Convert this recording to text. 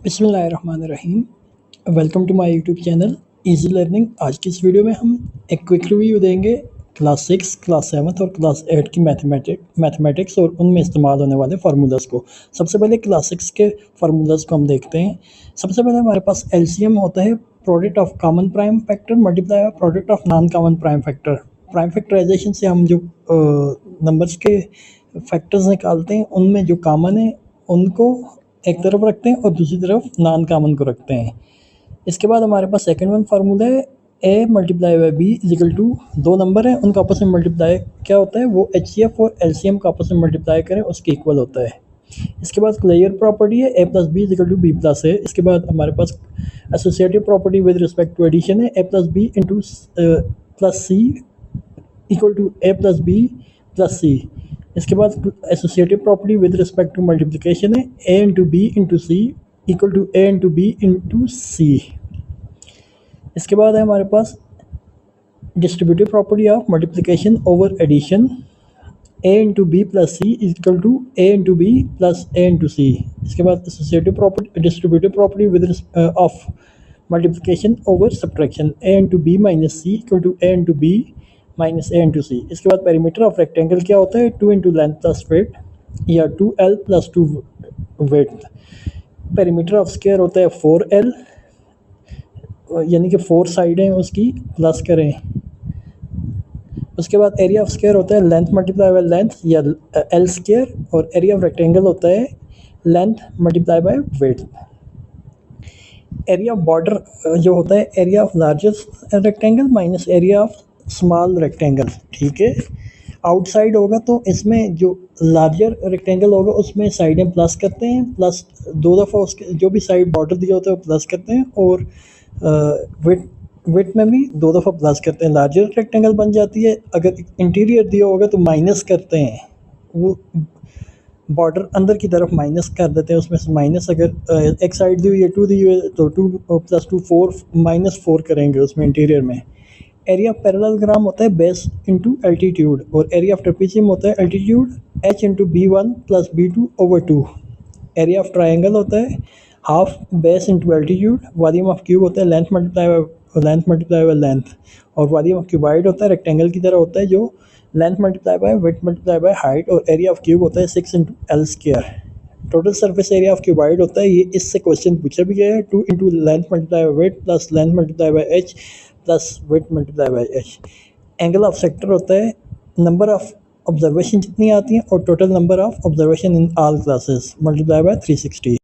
बिस्मिल्लाहिर्रहमानिर्रहीम। Welcome to my YouTube channel easy learning. आज की इस वीडियो में हम एक क्विक रिव्यू देंगे क्लास 6, क्लास 7 और क्लास 8 की मैथमेटिक्स और उनमें इस्तेमाल होने वाले फार्मूलाज को। सबसे पहले क्लास 6 के फार्मूलाज को हम देखते हैं। सबसे पहले हमारे पास एलसीएम होता है product of common prime factor multiply by product of non common prime factor. Prime factorization से हम जो नंबर्स के फैक्टर्स निकालते हैं उनमें जो कॉमन है उनको एक तरफ रखते हैं और दूसरी तरफ नॉन कॉमन को रखते हैं। इसके बाद हमारे पास सेकंड वन फार्मूला है A multiply by B equal to, दो नंबर है उनका आपस में मल्टीप्लाई क्या होता है वो एचसीएफ और एलसीएम का आपस में मल्टीप्लाई करें उसके इक्वल होता है। इसके बाद क्लियर प्रॉपर्टी है A plus B equal to B plus है। इसके बाद हमारे पास associative property with respect to addition है A plus B into plus C equal to A plus B plus C. इसके बाद associative property with respect to multiplication है A into B into C equal to A into B into C. इसके बाद है हमारे पास distributive property of multiplication over addition A into B plus C equal to A into B plus A into C. इसके बाद associative property distributive property with of multiplication over subtraction A into B minus C equal to A into B minus A into C. इसके बाद perimeter of rectangle क्या होता है 2 into length plus width या 2L plus 2 width. Perimeter of square होता है 4L यानी कि 4 साइडें उसकी प्लस करें। उसके बाद एरिया ऑफ स्क्वायर होता है लेंथ मल्टीप्लाई बाय लेंथ या एल स्क्वायर और एरिया ऑफ रेक्टेंगल होता है length multiply by weight. Area of border जो होता है area of largest rectangle minus area of small rectangle. ठीक है, आउटसाइड होगा तो इसमें जो लार्जर रेक्टेंगल होगा उसमें साइडें प्लस करते हैं, प्लस 2 दफ़ा उसके जो भी साइड बॉर्डर दिया होता है वो प्लस करते हैं और विड्थ में भी 2 दफ़ा प्लस करते हैं, लार्जर रेक्टेंगल बन जाती है। अगर इंटीरियर दिया होगा तो माइनस करते हैं, वो बॉर्डर अंदर की तरफ माइनस कर देते हैं, उसमें से माइनस अगर एक साइड दी हुई है 2 दी हुई है तो 2 प्लस 2 4 माइनस 4 करेंगे उसमें इंटीरियर में। एरिया ऑफ पैरेललोग्राम होता है बेस इंटू एल्टीट्यूड और एरिया ऑफ ट्रेपेजियम होता है altitude h into B1 plus B2 over 2। Area of triangle होता है half base into altitude. Volume of cube होता है लेंथ मल्टीप्लाई बाय लेंथ और वॉल्यूम ऑफ क्यूबाइड होता है रेक्टेंगल की तरह होता है जो length multiply by width multiply by height और एरिया ऑफ क्यूब होता है 6 into L square. Total surface area of cuboid होता है, ये इससे क्वेश्चन पूछा भी गया है, 2 into length multiply by width plus length multiply by H plus width multiply by H. Angle of sector होता है नंबर ऑफ ऑब्जर्वेशन जितनी आती हैं और total number of observation in all classes multiply by 360।